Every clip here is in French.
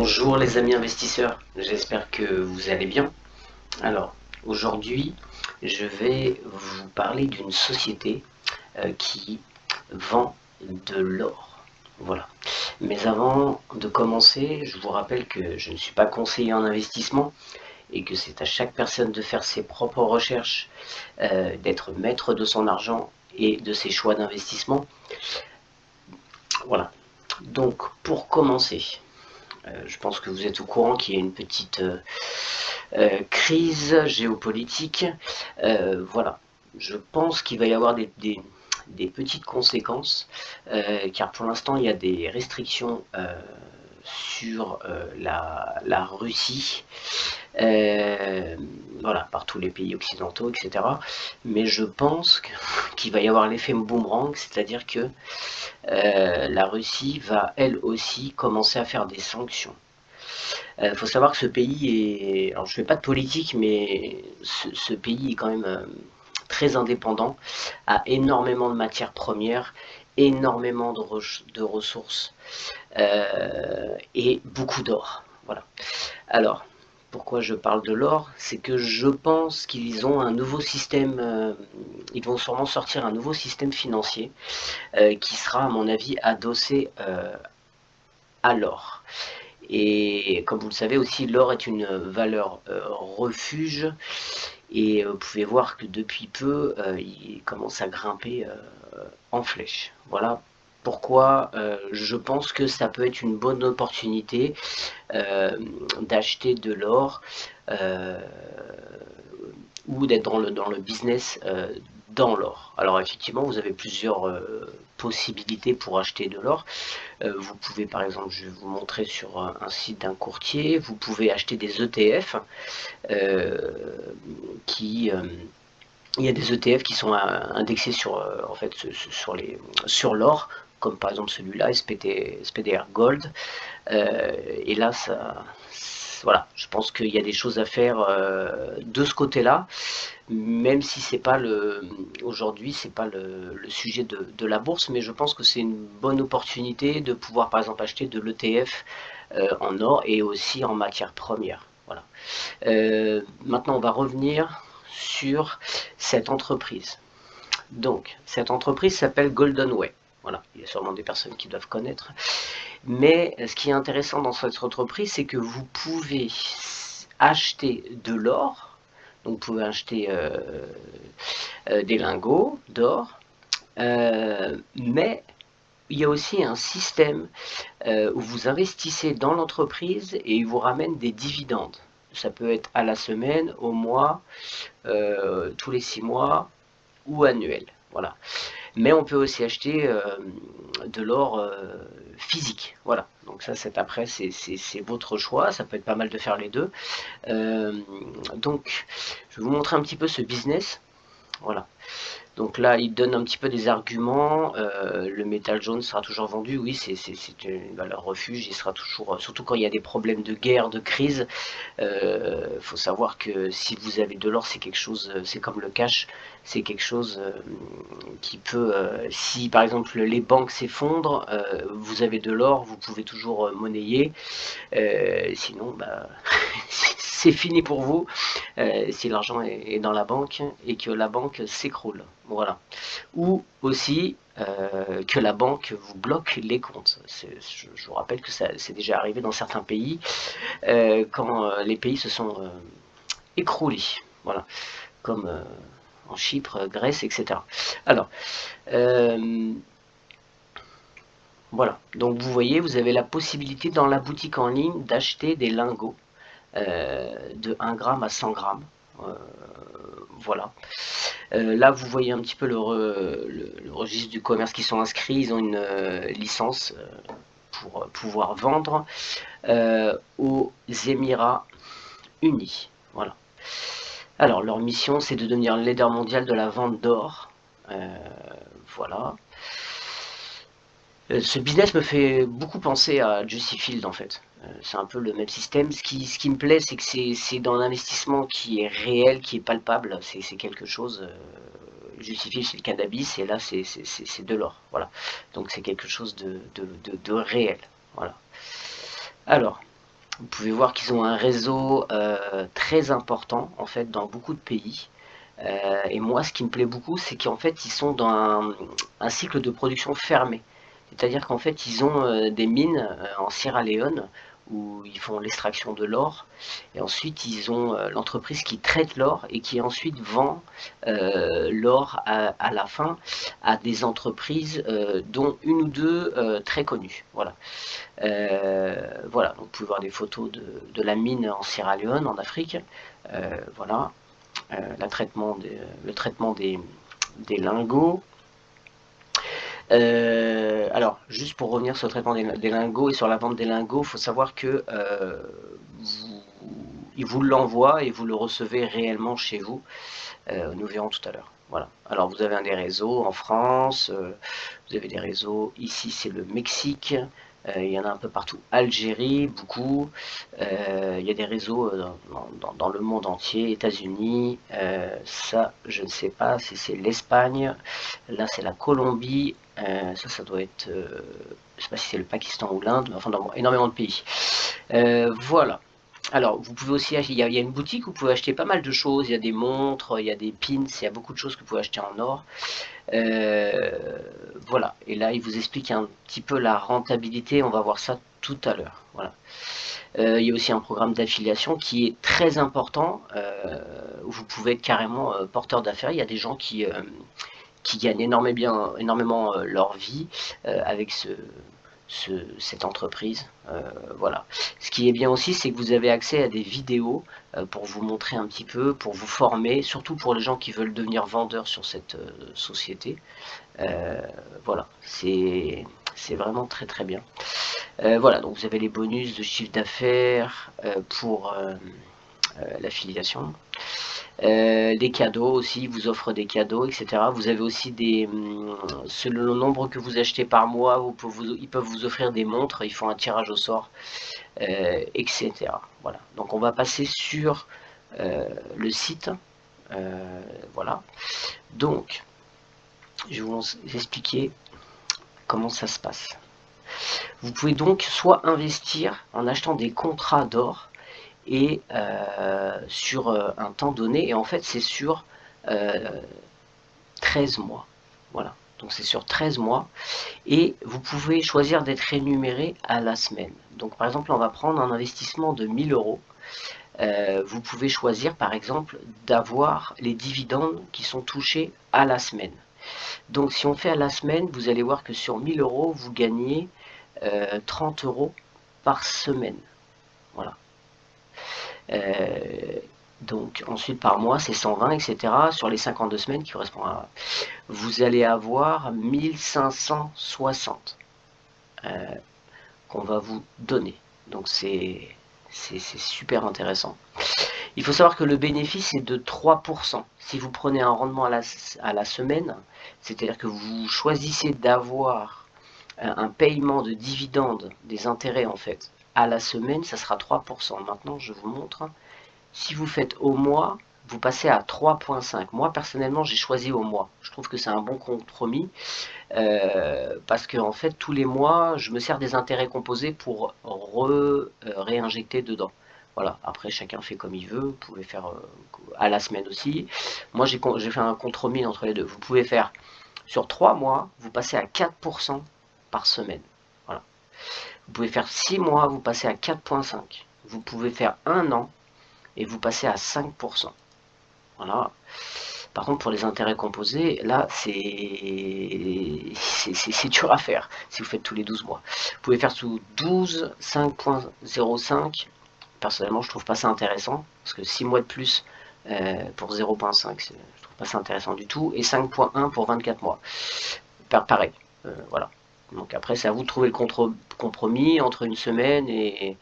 Bonjour les amis investisseurs, j'espère que vous allez bien. Alors aujourd'hui je vais vous parler d'une société qui vend de l'or. Voilà. Mais avant de commencer, je vous rappelle que je ne suis pas conseiller en investissement et que c'est à chaque personne de faire ses propres recherches, d'être maître de son argent et de ses choix d'investissement. Voilà. Donc pour commencer, je pense que vous êtes au courant qu'il y a une petite crise géopolitique. Voilà, je pense qu'il va y avoir des petites conséquences, car pour l'instant il y a des restrictions sur la Russie, voilà, par tous les pays occidentaux, etc. Mais je pense qu'il va y avoir l'effet boomerang, c'est-à-dire que la Russie va elle aussi commencer à faire des sanctions. Il faut savoir que ce pays est... Alors je ne fais pas de politique, mais ce pays est quand même très indépendant, a énormément de matières premières, énormément de ressources et beaucoup d'or. Voilà. Alors, pourquoi je parle de l'or? C'est que je pense qu'ils ont un nouveau système, ils vont sûrement sortir un nouveau système financier qui sera à mon avis adossé à l'or. Et comme vous le savez aussi, l'or est une valeur refuge. Et vous pouvez voir que depuis peu, il commence à grimper en flèche. Voilà pourquoi je pense que ça peut être une bonne opportunité d'acheter de l'or ou d'être dans le business dans l'or. Alors effectivement, vous avez plusieurs possibilités pour acheter de l'or. Vous pouvez par exemple, je vais vous montrer sur un site d'un courtier, vous pouvez acheter des ETF qui... il y a des ETF qui sont indexés sur, en fait, sur l'or, comme par exemple celui-là, SPDR Gold. Et là, voilà, je pense qu'il y a des choses à faire de ce côté-là, même si c'est pas aujourd'hui, c'est pas le sujet de la bourse, mais je pense que c'est une bonne opportunité de pouvoir par exemple acheter de l'ETF en or et aussi en matière première. Voilà. Maintenant, on va revenir sur cette entreprise. Donc, cette entreprise s'appelle Golden Way. Voilà, il y a sûrement des personnes qui doivent connaître. Mais ce qui est intéressant dans cette entreprise, c'est que vous pouvez acheter de l'or. Donc, vous pouvez acheter des lingots d'or. Mais il y a aussi un système où vous investissez dans l'entreprise et il vous ramène des dividendes. Ça peut être à la semaine, au mois, tous les 6 mois ou annuel. Voilà. Mais on peut aussi acheter de l'or physique. Voilà. Donc ça, après, c'est votre choix. Ça peut être pas mal de faire les deux. Donc, je vais vous montrer un petit peu ce business. Voilà. Donc là, il donne un petit peu des arguments. Le métal jaune sera toujours vendu. Oui, c'est une valeur refuge. Il sera toujours, surtout quand il y a des problèmes de guerre, de crise. Faut savoir que si vous avez de l'or, c'est quelque chose, c'est comme le cash, c'est quelque chose qui peut, si par exemple les banques s'effondrent, vous avez de l'or, vous pouvez toujours monnayer. Sinon, bah, c'est fini pour vous si l'argent est dans la banque et que la banque s'écroule. Voilà. Ou aussi que la banque vous bloque les comptes. Je vous rappelle que c'est déjà arrivé dans certains pays quand les pays se sont écroulés. Voilà. Comme en Chypre, Grèce, etc. Alors, voilà. Donc vous voyez, vous avez la possibilité dans la boutique en ligne d'acheter des lingots de 1 gramme à 100 grammes. Voilà. Là, vous voyez un petit peu le registre du commerce qui sont inscrits. Ils ont une licence pour pouvoir vendre aux Émirats Unis. Voilà. Alors, leur mission, c'est de devenir le leader mondial de la vente d'or. Voilà. Ce business me fait beaucoup penser à Juicy Field en fait. C'est un peu le même système. Ce qui me plaît, c'est que c'est dans l'investissement qui est réel, qui est palpable. C'est quelque chose. Juicy Field, c'est le cannabis, et là, c'est de l'or. Voilà. Donc c'est quelque chose de réel. Voilà. Alors, Vous pouvez voir qu'ils ont un réseau très important en fait dans beaucoup de pays. Et moi, ce qui me plaît beaucoup, c'est qu'en fait, ils sont dans un cycle de production fermé. C'est-à-dire qu'en fait, ils ont des mines en Sierra Leone où ils font l'extraction de l'or. Et ensuite, ils ont l'entreprise qui traite l'or et qui ensuite vend l'or à la fin à des entreprises dont une ou deux très connues. Voilà. Voilà, donc vous pouvez voir des photos de la mine en Sierra Leone, en Afrique. Voilà, le traitement des lingots. Alors, juste pour revenir sur le traitement des lingots et sur la vente des lingots, il faut savoir que ils vous l'envoient et vous le recevez réellement chez vous. Nous verrons tout à l'heure. Voilà. Alors, vous avez des réseaux en France, vous avez des réseaux ici, c'est le Mexique. Il y en a un peu partout. Algérie, beaucoup. Il y a des réseaux dans le monde entier. États-Unis, ça, je ne sais pas si c'est l'Espagne. Là, c'est la Colombie. Ça doit être. Je ne sais pas si c'est le Pakistan ou l'Inde, mais enfin, dans énormément de pays. Voilà. Alors, vous pouvez aussi acheter, il y a une boutique où vous pouvez acheter pas mal de choses. Il y a des montres, il y a des pins, il y a beaucoup de choses que vous pouvez acheter en or. Voilà, et là il vous explique un petit peu la rentabilité, on va voir ça tout à l'heure. Voilà. Il y a aussi un programme d'affiliation qui est très important, où vous pouvez être carrément porteur d'affaires. Il y a des gens qui gagnent énormément leur vie avec cette entreprise. Voilà. Ce qui est bien aussi, c'est que vous avez accès à des vidéos pour vous montrer un petit peu, pour vous former, surtout pour les gens qui veulent devenir vendeurs sur cette société. Voilà, c'est vraiment très très bien. Voilà, donc vous avez les bonus de chiffre d'affaires pour l'affiliation. Les cadeaux aussi, ils vous offrent des cadeaux, etc. Vous avez aussi selon le nombre que vous achetez par mois, ils peuvent vous offrir des montres, ils font un tirage au sort, etc. Voilà, donc on va passer sur le site. Voilà, donc je vais vous expliquer comment ça se passe. Vous pouvez donc soit investir en achetant des contrats d'or et sur un temps donné, et en fait c'est sur 13 mois. Voilà, donc c'est sur 13 mois, et vous pouvez choisir d'être rémunéré à la semaine. Donc par exemple, on va prendre un investissement de 1000 euros. Vous pouvez choisir par exemple d'avoir les dividendes qui sont touchés à la semaine. Donc si on fait à la semaine, vous allez voir que sur 1000 euros, vous gagnez 30 euros par semaine. Voilà. Donc ensuite par mois c'est 120, etc. Sur les 52 semaines qui correspondent à... Vous allez avoir 1560 qu'on va vous donner. Donc c'est super intéressant. Il faut savoir que le bénéfice est de 3%. Si vous prenez un rendement à la semaine, c'est-à-dire que vous choisissez d'avoir un paiement de dividendes, des intérêts en fait, à la semaine, ça sera 3%. Maintenant, je vous montre. Si vous faites au mois, vous passez à 3,5. Moi, personnellement, j'ai choisi au mois. Je trouve que c'est un bon compromis parce que en fait, tous les mois, je me sers des intérêts composés pour réinjecter dedans. Voilà, après chacun fait comme il veut, vous pouvez faire à la semaine aussi. Moi j'ai fait un compromis entre les deux. Vous pouvez faire sur 3 mois, vous passez à 4% par semaine. Voilà. Vous pouvez faire 6 mois, vous passez à 4,5. Vous pouvez faire 1 an et vous passez à 5%. Voilà. Par contre, pour les intérêts composés, là, c'est dur à faire si vous faites tous les 12 mois. Vous pouvez faire sous 12, 5.05. Personnellement, je trouve pas ça intéressant, parce que 6 mois de plus pour 0.5, je trouve pas ça intéressant du tout, et 5.1 pour 24 mois. Pareil, voilà. Donc après, c'est à vous de trouver le compromis entre une semaine et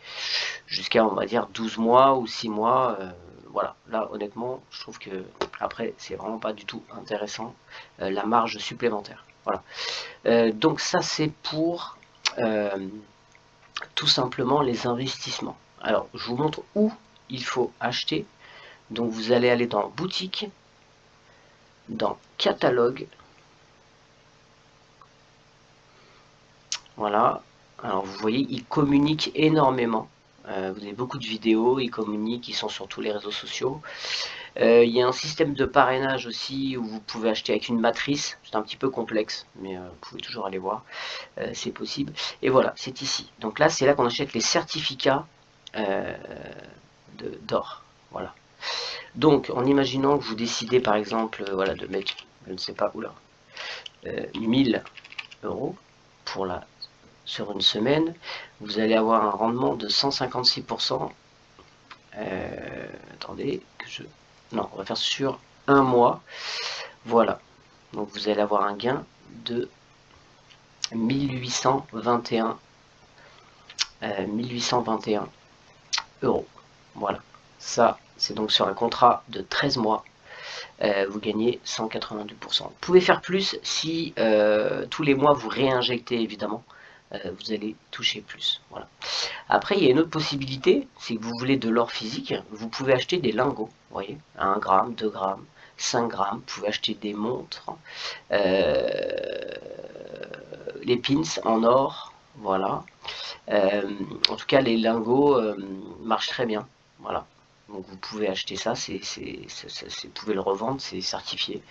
jusqu'à, on va dire, 12 mois ou 6 mois. Voilà, là, honnêtement, je trouve que après, c'est vraiment pas du tout intéressant, la marge supplémentaire. Voilà. Donc ça, c'est pour tout simplement les investissements. Alors, je vous montre où il faut acheter. Donc, vous allez aller dans boutique, dans catalogue. Voilà. Alors, vous voyez, il communique énormément. Vous avez beaucoup de vidéos, ils communiquent, ils sont sur tous les réseaux sociaux. Il y a un système de parrainage aussi où vous pouvez acheter avec une matrice. C'est un petit peu complexe, mais vous pouvez toujours aller voir. C'est possible. Et voilà, c'est ici. Donc là, c'est là qu'on achète les certificats d'or. Voilà. Donc, en imaginant que vous décidez, par exemple, voilà, de mettre, je ne sais pas, oula, 1000 euros pour sur une semaine, vous allez avoir un rendement de 156%. Attendez, non, on va faire sur un mois. Voilà. Donc vous allez avoir un gain de 1821 euros. Voilà. Ça, c'est donc sur un contrat de 13 mois. Vous gagnez 182%. Vous pouvez faire plus si tous les mois vous réinjectez, évidemment. Vous allez toucher plus. Voilà. Après, il y a une autre possibilité, c'est que vous voulez de l'or physique, vous pouvez acheter des lingots, vous voyez, 1 gramme, 2 grammes, 5 grammes, vous pouvez acheter des montres, les pins en or, voilà. En tout cas, les lingots marchent très bien, voilà. Donc vous pouvez acheter ça, vous pouvez le revendre, c'est certifié.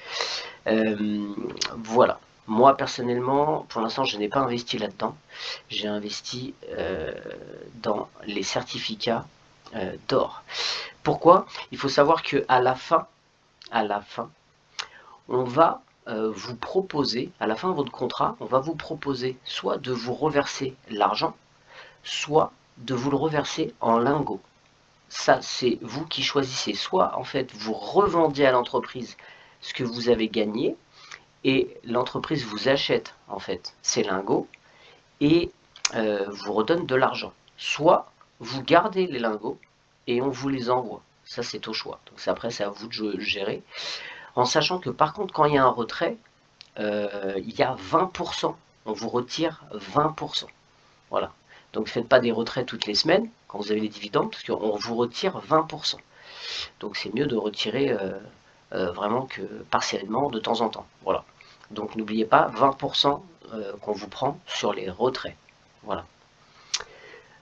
Voilà. Moi, personnellement, pour l'instant, je n'ai pas investi là-dedans. J'ai investi dans les certificats d'or. Pourquoi? Il faut savoir qu'à la fin, on va vous proposer, à la fin de votre contrat, on va vous proposer soit de vous reverser l'argent, soit de vous le reverser en lingots. Ça, c'est vous qui choisissez. Soit, en fait, vous revendez à l'entreprise ce que vous avez gagné, et l'entreprise vous achète en fait ces lingots et vous redonne de l'argent. Soit vous gardez les lingots et on vous les envoie. Ça, c'est au choix. Donc après, c'est à vous de gérer. En sachant que par contre, quand il y a un retrait, il y a 20%. On vous retire 20%. Voilà. Donc faites pas des retraits toutes les semaines quand vous avez des dividendes, parce qu'on vous retire 20%. Donc c'est mieux de retirer vraiment que partiellement de temps en temps. Voilà. Donc n'oubliez pas 20% qu'on vous prend sur les retraits. Voilà.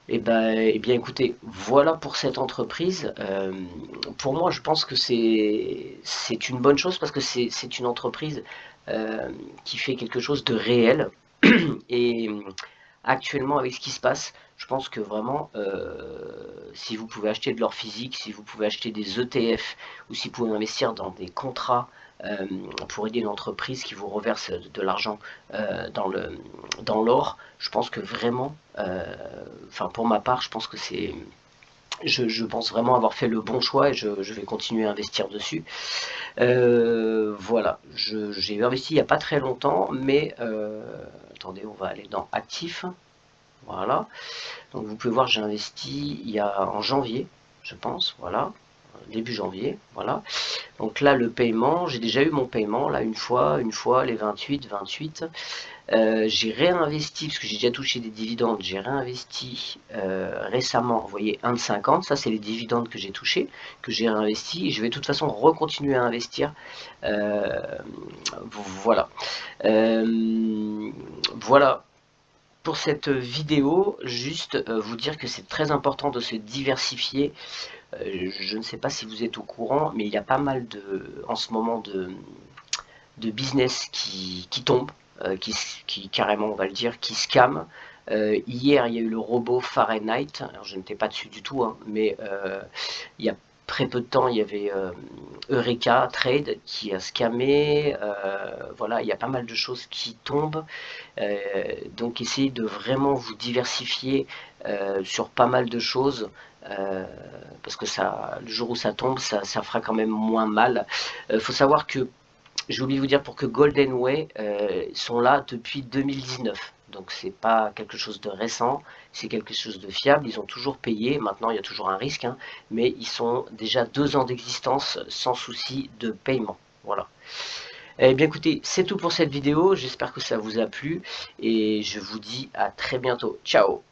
Et bien écoutez, voilà pour cette entreprise. Pour moi, je pense que c'est une bonne chose parce que c'est une entreprise qui fait quelque chose de réel. Et actuellement, avec ce qui se passe, je pense que vraiment, si vous pouvez acheter de l'or physique, si vous pouvez acheter des ETF, ou si vous pouvez investir dans des contrats pour aider une entreprise qui vous reverse de l'argent dans l'or, je pense que vraiment, enfin pour ma part, je pense que je pense vraiment avoir fait le bon choix et je vais continuer à investir dessus. Voilà, j'ai investi il n'y a pas très longtemps, mais attendez, on va aller dans actifs. Voilà, donc vous pouvez voir, j'ai investi en janvier, je pense, voilà, début janvier, voilà. Donc là, le paiement, j'ai déjà eu mon paiement, là, une fois, les 28. J'ai réinvesti, parce que j'ai déjà touché des dividendes, j'ai réinvesti récemment, vous voyez, 1,50, ça c'est les dividendes que j'ai touchés, que j'ai réinvesti, et je vais de toute façon recontinuer à investir. Voilà. Voilà. Pour cette vidéo, juste vous dire que c'est très important de se diversifier. Je ne sais pas si vous êtes au courant, mais il y a pas mal en ce moment de business qui tombent, qui carrément, on va le dire, qui scamment. Hier, il y a eu le robot Fahrenheit. Alors, je n'étais pas dessus du tout, hein, mais il y a très peu de temps, il y avait Eureka Trade qui a scammé. Voilà, il y a pas mal de choses qui tombent. Donc essayez de vraiment vous diversifier sur pas mal de choses. Parce que ça, le jour où ça tombe, ça fera quand même moins mal. Faut savoir que, j'ai oublié de vous dire, pour que Golden Way sont là depuis 2019. Donc c'est pas quelque chose de récent, c'est quelque chose de fiable. Ils ont toujours payé. Maintenant, il y a toujours un risque, hein, mais ils sont déjà 2 ans d'existence sans souci de paiement. Voilà. Eh bien écoutez, c'est tout pour cette vidéo. J'espère que ça vous a plu et je vous dis à très bientôt. Ciao!